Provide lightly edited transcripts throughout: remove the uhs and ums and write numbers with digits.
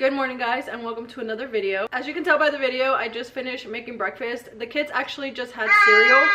Good morning guys, and welcome to another video. As you can tell by the video, I just finished making breakfast. The kids actually just had cereal.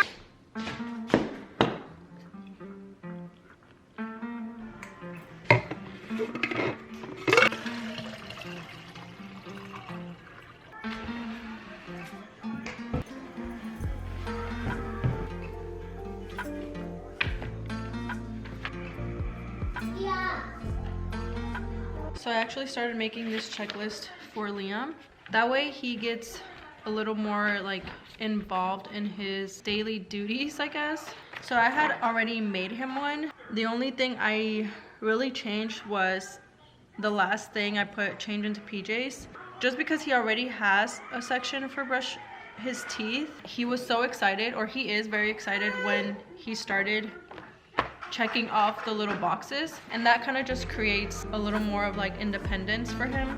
So I actually started making this checklist for Liam. That way he gets a little more like involved in his daily duties, I guess. So I had already made him one. The only thing I really changed was the last thing I put change into PJs. Just because he already has a section for brush his teeth. He was so excited, or he is very excited when he started checking off the little boxes, and that kind of just creates a little more of like independence for him.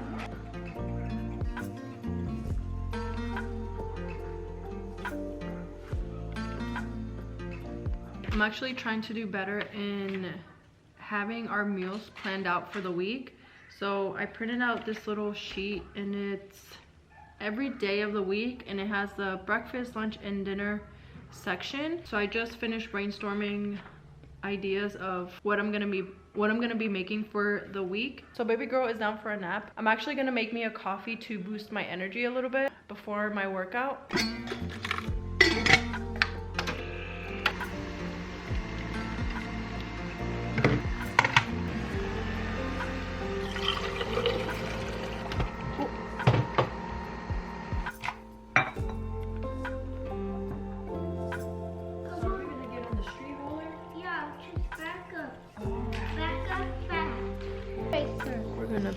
I'm actually trying to do better in having our meals planned out for the week. So I printed out this little sheet, and it's every day of the week, and it has the breakfast, lunch, and dinner section. So I just finished brainstorming ideas of what I'm gonna be making for the week. So baby girl is down for a nap. I'm actually gonna make me a coffee to boost my energy a little bit before my workout.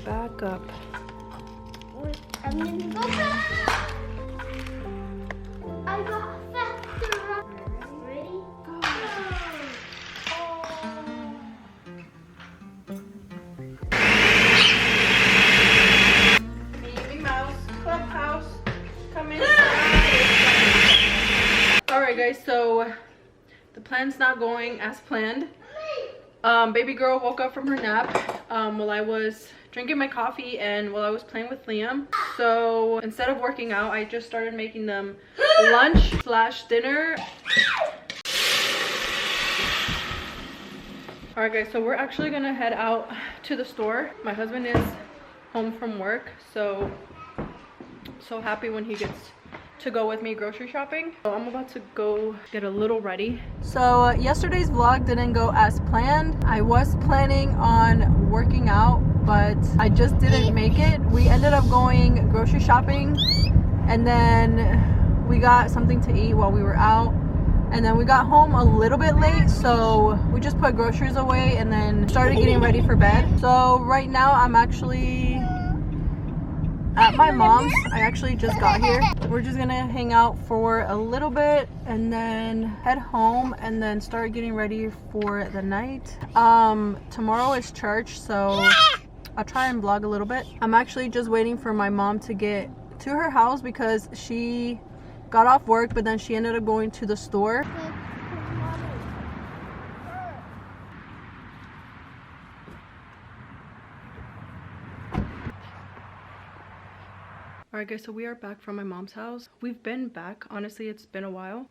Back up. I'm gonna go back. I got faster. Ready? Go. Mickey Mouse Clubhouse, come inside. Alright guys, so the plan's not going as planned. Baby girl woke up from her nap while I was drinking my coffee and while I was playing with Liam. So instead of working out, I just started making them lunch / dinner. Alright guys, so we're actually gonna head out to the store. My husband is home from work, so happy when he gets to go with me grocery shopping. So I'm about to go get a little ready. So yesterday's vlog didn't go as planned. I was planning on working out, but I just didn't make it. We ended up going grocery shopping, and then we got something to eat while we were out, and then we got home a little bit late, so we just put groceries away and then started getting ready for bed. So right now I'm actually at my mom's. I actually just got here. We're just gonna hang out for a little bit and then head home and then start getting ready for the night. Tomorrow is church, so I'll try and vlog a little bit. I'm actually just waiting for my mom to get to her house because she got off work, but then she ended up going to the store. Alright guys, so we are back from my mom's house. We've been back, honestly it's been a while.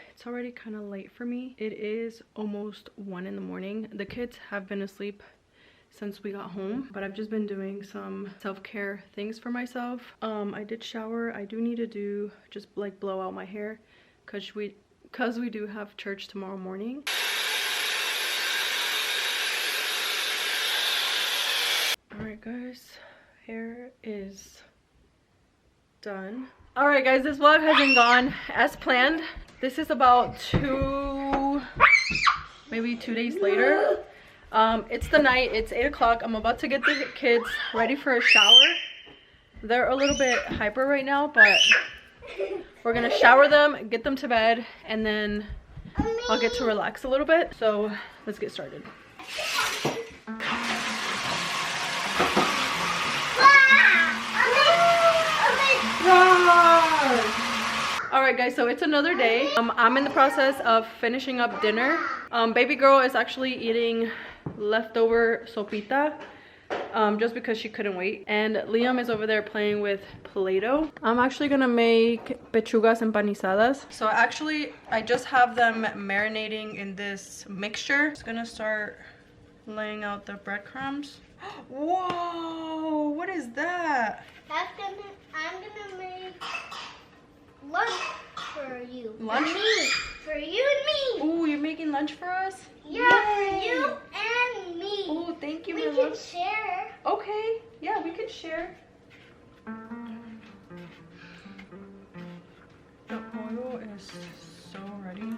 It's already kind of late for me. It is almost 1 in the morning. The kids have been asleep since we got home, but I've just been doing some self-care things for myself. I did shower. I do need to do just like blow out my hair because we do have church tomorrow morning. Alright guys, hair is done. Alright guys, this vlog hasn't gone as planned. This is about maybe 2 days later. It's the night, it's 8 o'clock. I'm about to get the kids ready for a shower. They're a little bit hyper right now, but we're gonna shower them, get them to bed, and then I'll get to relax a little bit. So let's get started. Alright guys, so it's another day. I'm in the process of finishing up dinner. Baby girl is actually eating leftover sopita just because she couldn't wait. And Liam is over there playing with Play-Doh. I'm actually gonna make pechugas empanizadas. So actually, I just have them marinating in this mixture. Just gonna start laying out the breadcrumbs. Whoa, what is that? I'm gonna make lunch for you. Lunch? For me. For you and me. Oh, you're making lunch for us? Yeah, Yay. for you and me. Oh, thank you, We my can love. share. Okay, yeah, we could share. The oil is so ready.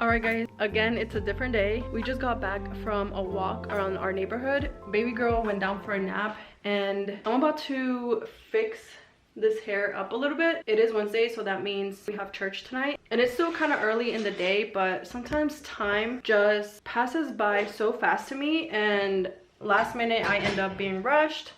Alright guys, again it's a different day. We just got back from a walk around our neighborhood. Baby girl went down for a nap and I'm about to fix this hair up a little bit. It is Wednesday, so that means we have church tonight. And it's still kind of early in the day, but sometimes time just passes by so fast to me and last minute I end up being rushed.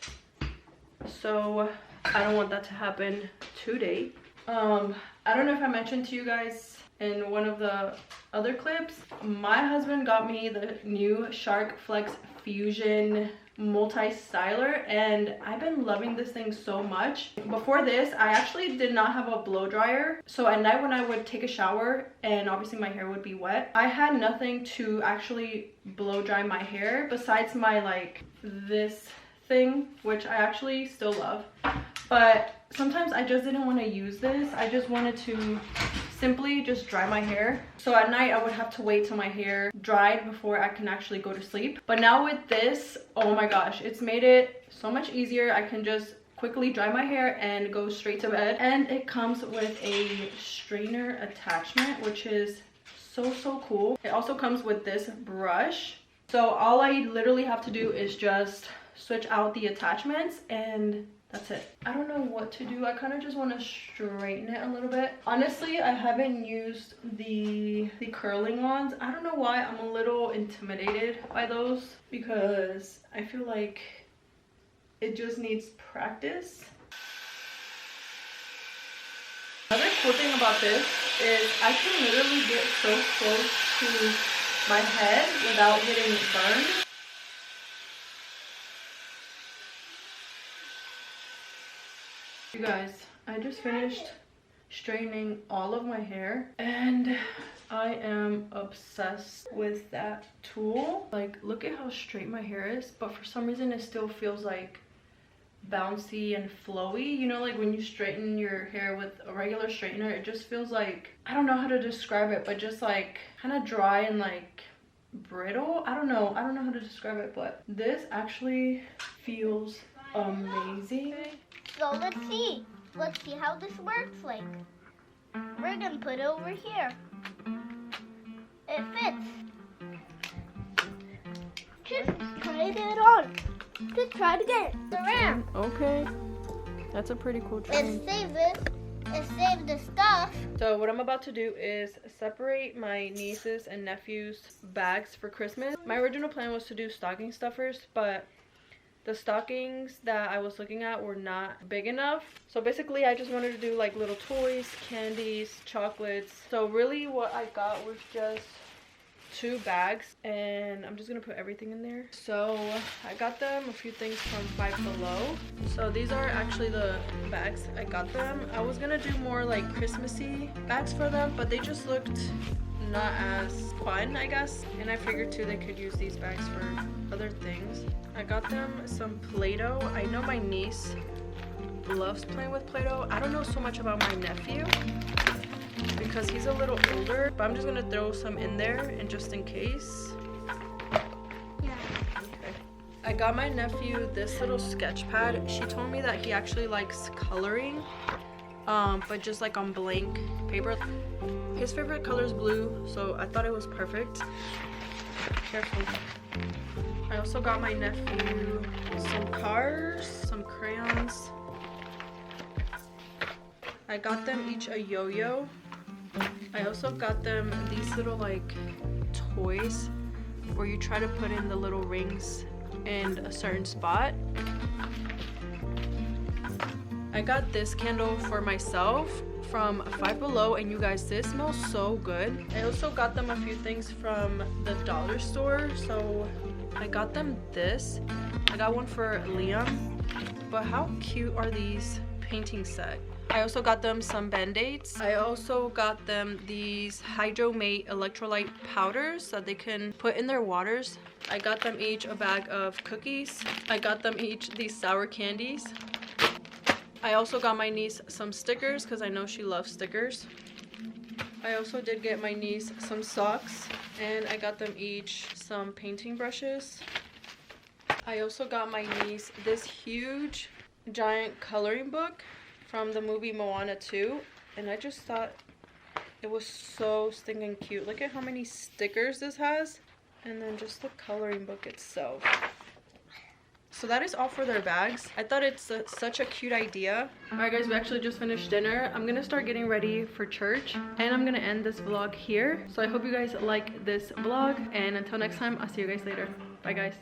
So I don't want that to happen today. I don't know if I mentioned to you guys in one of the other clips, my husband got me the new Shark Flex Fusion multi-styler and I've been loving this thing so much. Before this, I actually did not have a blow dryer, so at night when I would take a shower and obviously my hair would be wet, I had nothing to actually blow dry my hair besides my like this thing, which I actually still love. But sometimes I just didn't want to use this. I just wanted to simply just dry my hair. So at night I would have to wait till my hair dried before I can actually go to sleep. But now with this, oh my gosh, it's made it so much easier. I can just quickly dry my hair and go straight to bed. And it comes with a straightener attachment, which is so cool. It also comes with this brush. So all I literally have to do is just switch out the attachments and that's it. I don't know what to do. I kind of just want to straighten it a little bit. Honestly, I haven't used the curling ones. I don't know why. I'm a little intimidated by those because I feel like it just needs practice. Another cool thing about this is I can literally get so close to my head without getting burned. You guys, I just finished straightening all of my hair and I am obsessed with that tool. Like, look at how straight my hair is, but for some reason it still feels like bouncy and flowy. You know, like when you straighten your hair with a regular straightener, it just feels like, I don't know how to describe it, but just like kind of dry and like brittle. I don't know how to describe it, but this actually feels amazing. So let's see how this works. Like, we're gonna put it over here. It fits. Just try it on. Just try it again. Around. Okay, that's a pretty cool trick. And save this. And save the stuff. So what I'm about to do is separate my nieces and nephews' bags for Christmas. My original plan was to do stocking stuffers, but the stockings that I was looking at were not big enough. So basically I just wanted to do like little toys, candies, chocolates. So really what I got was just 2 bags and I'm just gonna put everything in there. So I got them a few things from Five Below. So these are actually the bags I got them. I was gonna do more like Christmassy bags for them, but they just looked not as fun, I guess. And I figured too they could use these bags for other things. I got them some Play-Doh. I know my niece loves playing with Play-Doh. I don't know so much about my nephew because he's a little older, but I'm just gonna throw some in there and just in case. Yeah. Okay. I got my nephew this little sketch pad. She told me that he actually likes coloring, but just like on blank paper. His favorite color is blue, so I thought it was perfect. Careful. I also got my nephew some cars, some crayons. I got them each a yo-yo. I also got them these little like toys where you try to put in the little rings in a certain spot. I got this candle for myself from Five Below, and you guys, this smells so good. I also got them a few things from the dollar store, so I got them this. I got one for Liam, but how cute are these painting set? I also got them some band-aids. I also got them these Hydromate electrolyte powders that they can put in their waters. I got them each a bag of cookies. I got them each these sour candies. I also got my niece some stickers because I know she loves stickers. I also did get my niece some socks, and I got them each some painting brushes. I also got my niece this huge giant coloring book from the movie Moana 2, and I just thought it was so stinking cute. Look at how many stickers this has, and then just the coloring book itself. So that is all for their bags. I thought it's such a cute idea. Alright guys, we actually just finished dinner. I'm gonna start getting ready for church, and I'm gonna end this vlog here. So I hope you guys like this vlog, and until next time, I'll see you guys later. Bye guys.